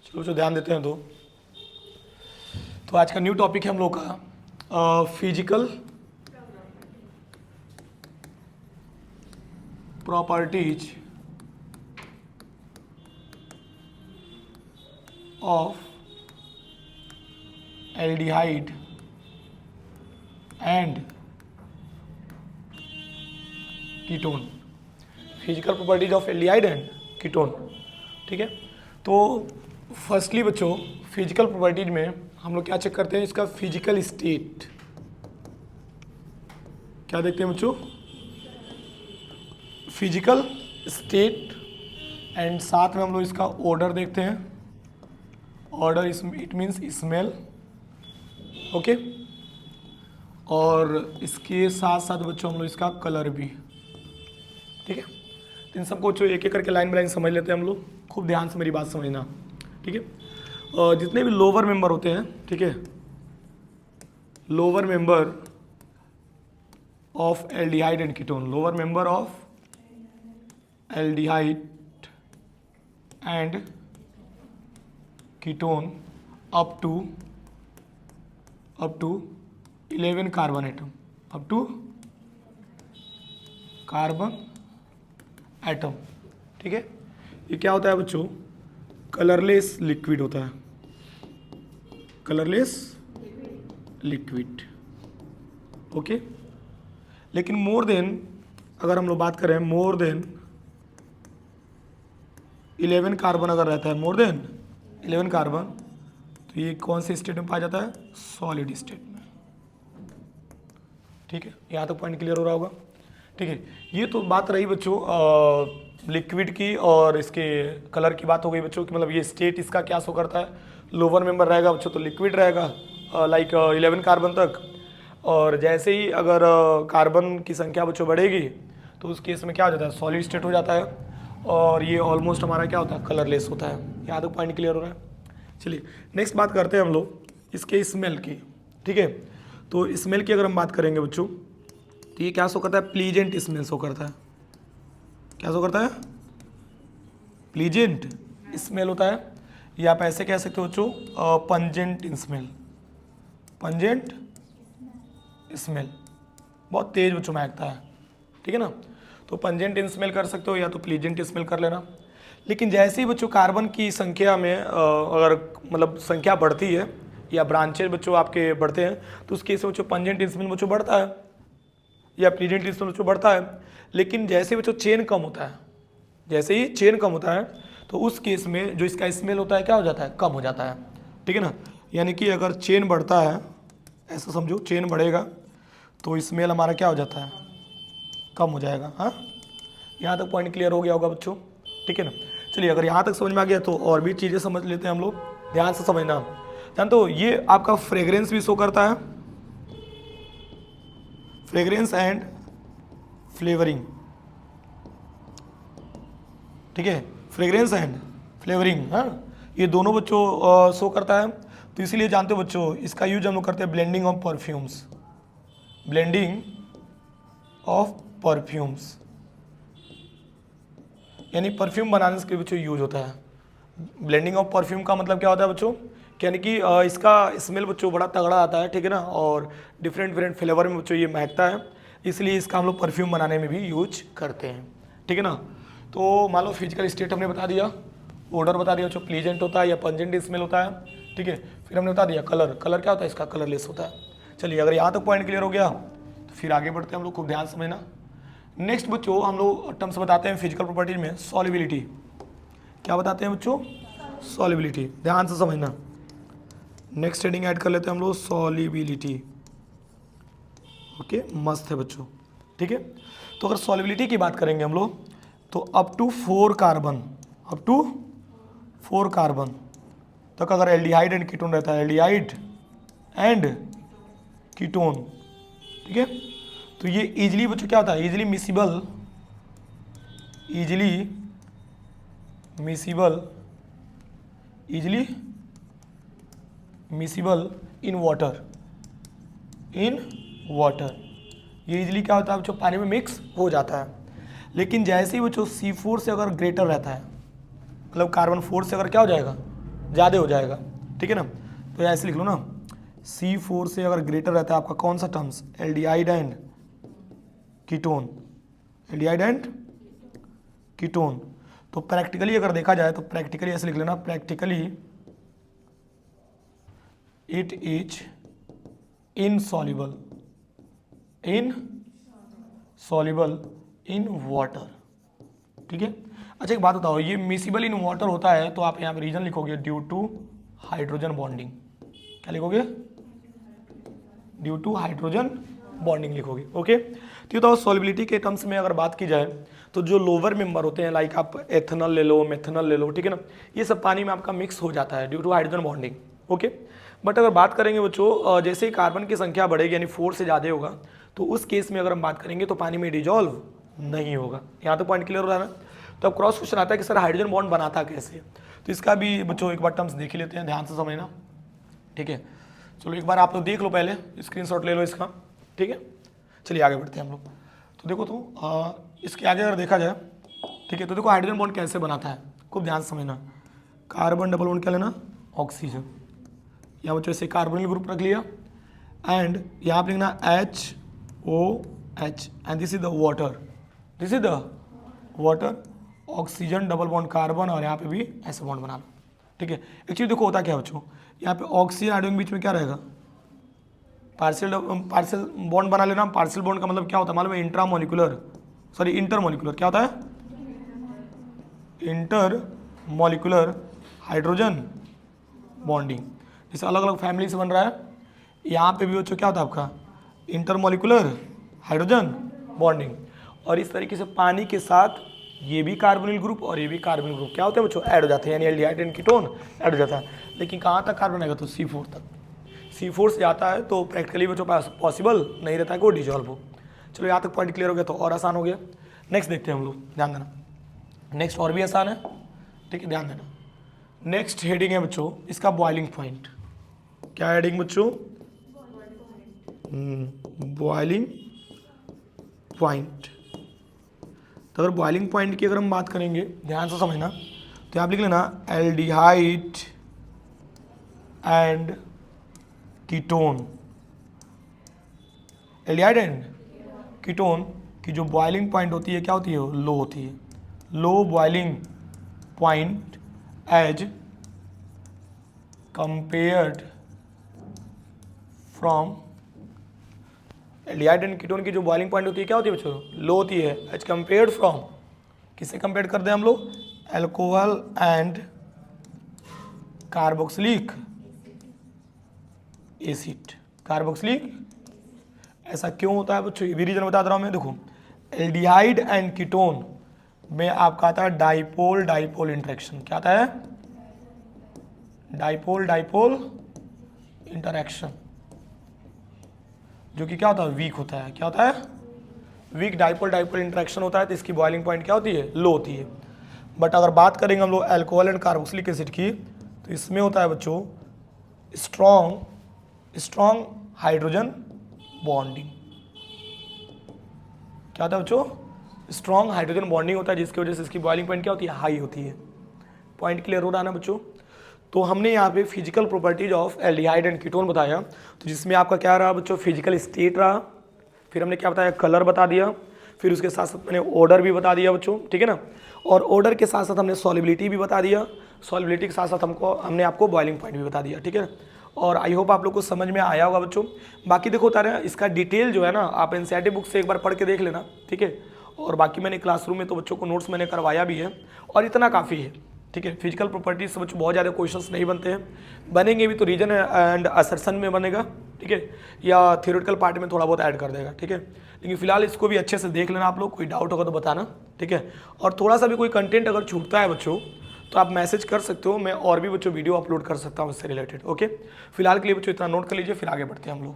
चलो जो ध्यान देते हैं तो आज का न्यू टॉपिक है हम लोग का physical properties of aldehyde and ketone. Physical properties of aldehyde and ketone, ठीक है। तो फर्स्टली बच्चों, फिजिकल प्रॉपर्टीज में हम लोग क्या चेक करते हैं, इसका फिजिकल स्टेट। क्या देखते हैं बच्चों? फिजिकल स्टेट, एंड साथ में हम लोग इसका ऑर्डर देखते हैं। Order it means smell, okay. और इसके साथ साथ बच्चों हम लोग इसका कलर भी, ठीक है। तो इन सबको जो एक एक करके लाइन बाय लाइन समझ लेते हैं हम लोग। खूब ध्यान से मेरी बात समझना, ठीक है। जितने भी लोअर मेंबर होते हैं, ठीक है, lower member of aldehyde and ketone, up member of aldehyde and कीटोन अप टू 11 carbon atom, up to carbon atom, ठीक है। ये क्या होता है बच्चों? कलरलेस लिक्विड होता है, कलरलेस लिक्विड, ओके। लेकिन मोर देन, अगर हम लोग बात करें मोर देन 11 कार्बन अगर रहता है, मोर देन 11 कार्बन, तो ये कौन से स्टेट में पाया जाता है? सॉलिड स्टेट में, ठीक है। यहाँ तक पॉइंट क्लियर हो रहा होगा, ठीक है। ये तो बात रही बच्चों लिक्विड की, और इसके कलर की बात हो गई बच्चों कि मतलब ये स्टेट इसका क्या शो करता है। लोअर मेंबर रहेगा बच्चों तो लिक्विड रहेगा लाइक 11 कार्बन तक, और जैसे ही अगर कार्बन की संख्या बच्चों बढ़ेगी तो उस केस में क्या हो जाता है? सॉलिड स्टेट हो जाता है, और ये ऑलमोस्ट हमारा क्या होता है? कलरलेस होता है। यहाँ तक पॉइंट क्लियर हो रहा है। चलिए नेक्स्ट बात करते हैं हम लोग इसके स्मेल की, ठीक है। तो स्मेल की अगर हम बात करेंगे बच्चों, तो ये क्या शो करता है? प्लीजेंट स्मेल शो करता है। क्या शो करता है? प्लीजेंट स्मेल होता है, या आप ऐसे कह सकते हो बच्चों पंजेंट स्मेल, पंजेंट स्मेल, बहुत तेज बच्चों महकता है, ठीक है ना। तो पंजेंट स्मेल कर सकते हो या तो प्लीजेंट स्मेल कर लेना। लेकिन जैसे ही बच्चों कार्बन की संख्या में अगर मतलब संख्या बढ़ती है या ब्रांचेज बच्चों आपके बढ़ते हैं, तो उस केस में बच्चों पंजेंट स्मेल बच्चों बढ़ता है या प्लीजेंट स्मेल बच्चों बढ़ता है। लेकिन जैसे ही बच्चों चेन कम होता है, जैसे ही चेन कम होता है, तो उस केस में जो इसका स्मेल होता है क्या हो जाता है? कम हो जाता है, ठीक है ना। यानी कि अगर चेन बढ़ता है, ऐसा समझो चेन बढ़ेगा तो स्मेल हमारा क्या हो जाता है? कम हो जाएगा। हाँ, यहाँ तक पॉइंट क्लियर हो गया होगा बच्चों, ठीक है ना। चलिए अगर यहाँ तक समझ में आ गया तो और भी चीज़ें समझ लेते हैं हम लोग, ध्यान से समझना। जानते हो ये आपका फ्रेग्रेंस भी शो करता है, फ्रेग्रेंस एंड फ्लेवरिंग, ठीक है। फ्रेग्रेंस एंड फ्लेवरिंग, हाँ, ये दोनों बच्चों शो करता है। तो इसीलिए जानते हो बच्चों इसका यूज हम लोग करते हैं blending of perfumes, blending of perfumes, यानी परफ्यूम बनाने के बच्चों यूज होता है। ब्लेंडिंग ऑफ परफ्यूम का मतलब क्या होता है बच्चों? यानी कि इसका स्मेल बच्चों बड़ा तगड़ा आता है, ठीक है ना, और डिफरेंट डिफरेंट फ्लेवर में बच्चों ये महकता है, इसलिए इसका हम लोग परफ्यूम बनाने में भी यूज करते हैं, ठीक है ना। तो मान लो फिजिकल स्टेट हमने बता दिया, ऑर्डर बता दिया जो प्लीजेंट होता है या पंजेंट स्मेल होता है, ठीक है। फिर हमने बता दिया कलर, कलर क्या होता है? इसका कलरलेस होता है। चलिए अगर यहाँ तक पॉइंट क्लियर हो गया तो फिर आगे बढ़ते हैं हम लोग, खूब ध्यान समझना। नेक्स्ट बच्चों हम लोग टर्म्स बताते हैं फिजिकल प्रॉपर्टीज में, सॉल्युबिलिटी। क्या बताते हैं बच्चों? सॉल्युबिलिटी, ध्यान से समझना। नेक्स्ट हेडिंग ऐड कर लेते हैं हम लोग, सॉल्युबिलिटी, ओके, मस्त है बच्चों, ठीक है। तो अगर सॉल्युबिलिटी की बात करेंगे हम लोग, तो up to 4 carbon, up to 4 carbon तक अगर एल्डिहाइड एंड कीटोन रहता है, एल्डिहाइड एंड कीटोन, ठीक है, तो ये इजीली बच्चों क्या होता है? Easily miscible, easily miscible, easily miscible in water, in water, ये इजीली क्या होता है बच्चों? पानी में मिक्स हो जाता है। लेकिन जैसे ही बच्चों C4 से अगर ग्रेटर रहता है, मतलब कार्बन 4 से अगर क्या हो जाएगा? ज़्यादा हो जाएगा, ठीक है ना। तो ऐसे लिख लो ना, C4 से अगर ग्रेटर रहता है आपका कौन सा terms, aldehyde and ketone, aldehyde and ketone. तो प्रैक्टिकली अगर देखा जाए तो प्रैक्टिकली ऐसे लिख लेना, practically it is insoluble in water, ठीक है। अच्छा एक बात बताओ, ये मिसिबल इन वाटर होता है तो आप यहाँ पे रीजन लिखोगे ड्यू टू हाइड्रोजन बॉन्डिंग, क्या लिखोगे, ड्यू टू हाइड्रोजन बॉन्डिंग लिखोगे, ओके। तो बताओ सॉल्युबिलिटी के टर्म्स में अगर बात की जाए तो जो लोअर मेंबर होते हैं लाइक आप एथेनॉल ले लो, मेथेनॉल ले लो, ठीक है ना, ये सब पानी में आपका मिक्स हो जाता है due to hydrogen bonding, okay. But अगर बात करेंगे बच्चों जैसे ही कार्बन की संख्या बढ़ेगी यानी 4 से ज़्यादा होगा तो उस केस में अगर हम बात करेंगे तो पानी में डिजॉल्व नहीं होगा। यहाँ तो पॉइंट क्लियर हो रहा है ना। तो अब क्रॉस क्वेश्चन आता है कि सर हाइड्रोजन बॉन्ड बनाता कैसे, तो इसका भी बच्चों एक बार टर्म्स देख ही लेते हैं, ध्यान से समझना, ठीक है। चलो एक बार आप लोग देख लो, पहले स्क्रीनशॉट ले लो इसका, ठीक है। चलिए आगे बढ़ते हैं हम लोग। तो देखो तो इसके आगे अगर देखा जाए, ठीक है, तो देखो हाइड्रोजन बॉन्ड कैसे बनाता है, खूब ध्यान से समझना। कार्बन डबल बॉन्ड क्या लेना, ऑक्सीजन, यहाँ बच्चों से कार्बोनिल ग्रुप रख लिया एंड यहाँ पे लिखना HOH and this is the water, this is the water, oxygen double bond carbon और यहाँ पे भी ऐसे बॉन्ड बना लो, ठीक है। एक्चुअली देखो होता क्या है बच्चों, यहाँ पे ऑक्सीजन हाइड्रोजन बीच में क्या रहेगा, पार्शियल बॉन्ड बना लेना। पार्शियल बॉन्ड का मतलब क्या होता है मालूम है, इंटरमोलिकुलर क्या होता है, इंटरमोलिकुलर हाइड्रोजन बॉन्डिंग। जैसे अलग अलग फैमिली से बन रहा है, यहाँ पे भी बच्चों क्या होता है आपका इंटरमोलिकुलर हाइड्रोजन बॉन्डिंग। और इस तरीके से पानी के साथ ये भी कार्बोनिल ग्रुप और ये भी कार्बोनिल ग्रुप क्या होते हैं बच्चों, ऐड हो जाते हैं, यानी एल्डिहाइड एंड कीटोन ऐड हो जाता है। लेकिन कहाँ तक कार्बन आएगा, तो C4 तक। C4 से आता है तो प्रैक्टिकली बच्चों पॉसिबल नहीं रहता है कि वो डिजॉल्व हो। चलो यहाँ तक पॉइंट क्लियर हो गया तो और आसान हो गया। नेक्स्ट देखते हैं हम लोग, ध्यान देना, नेक्स्ट और भी आसान है, ठीक है, ध्यान देना। नेक्स्ट हेडिंग है बच्चों इसका बॉइलिंग पॉइंट। क्या हेडिंग बच्चों, बॉइलिंग पॉइंट। तो अगर बॉइलिंग पॉइंट की अगर हम बात करेंगे, ध्यान से समझना, तो यहाँ लिख लेना aldehyde and ketone, aldehyde and ketone की जो बॉइलिंग पॉइंट होती है क्या होती है, लो होती है, low boiling point as compared from, aldehyde and ketone की जो बॉइलिंग पॉइंट होती है क्या होती है बच्चों, लो होती है एज कंपेयर्ड फ्रॉम, किससे कंपेयर करते हैं हम लोग, alcohol and carboxylic acid, carboxylic. ऐसा क्यों होता है बच्चों, ये भी रीजन बता दे रहा हूं मैं। देखो एल्डिहाइड एंड कीटोन में आपका आता है डाइपोल डाइपोल इंटरेक्शन, क्या आता है, डाइपोल डाइपोल इंटरेक्शन, जो कि क्या होता है, वीक होता है, क्या होता है, वीक डाइपोल डाइपोल इंटरेक्शन होता है। तो इसकी बॉइलिंग पॉइंट क्या होती है, लो होती है। बट अगर बात करेंगे हम लोग अल्कोहल एंड कार्बोक्सिलिक एसिड की, तो इसमें होता है बच्चों स्ट्रॉन्ग हाइड्रोजन बॉन्डिंग, क्या होता है बच्चों, स्ट्रॉन्ग हाइड्रोजन बॉन्डिंग होता है, जिसकी वजह से इसकी बॉइलिंग पॉइंट क्या होती है, हाई होती है। पॉइंट क्लियर हो रहा है ना बच्चों। तो हमने यहाँ पे physical properties of aldehyde and ketone बताया, तो जिसमें आपका क्या रहा बच्चों, फिजिकल स्टेट रहा, फिर हमने क्या बताया, कलर बता दिया, फिर उसके साथ साथ मैंने ऑर्डर भी बता दिया बच्चों, ठीक है ना। और ऑर्डर के साथ साथ हमने सॉल्युबिलिटी भी बता दिया, सॉल्युबिलिटी के साथ साथ हमने आपको बॉइलिंग पॉइंट भी बता दिया, ठीक है ना। और आई होप आप लोग को समझ में आया होगा बच्चों। बाकी देखो तारे इसका डिटेल जो है ना आप एनसीईआरटी बुक से एक बार पढ़ के देख लेना, ठीक है। और बाकी मैंने क्लासरूम में तो बच्चों को नोट्स मैंने करवाया भी है और इतना काफ़ी है, ठीक है। फिजिकल प्रॉपर्टीज से बच्चों बहुत ज़्यादा क्वेश्चंस नहीं बनते हैं, बनेंगे भी तो रीजन एंड असर्शन में बनेगा, ठीक है, या थियोरेटिकल पार्ट में थोड़ा बहुत ऐड कर देगा, ठीक है। लेकिन फिलहाल इसको भी अच्छे से देख लेना आप लोग, कोई डाउट होगा तो बताना, ठीक है। और थोड़ा सा भी कोई कंटेंट अगर छूटता है बच्चों तो आप मैसेज कर सकते हो, मैं और भी बच्चों वीडियो अपलोड कर सकता हूँ इससे रिलेटेड, ओके। फिलहाल के लिए बच्चों इतना नोट कर लीजिए, फिर आगे बढ़ते हैं हम लोग।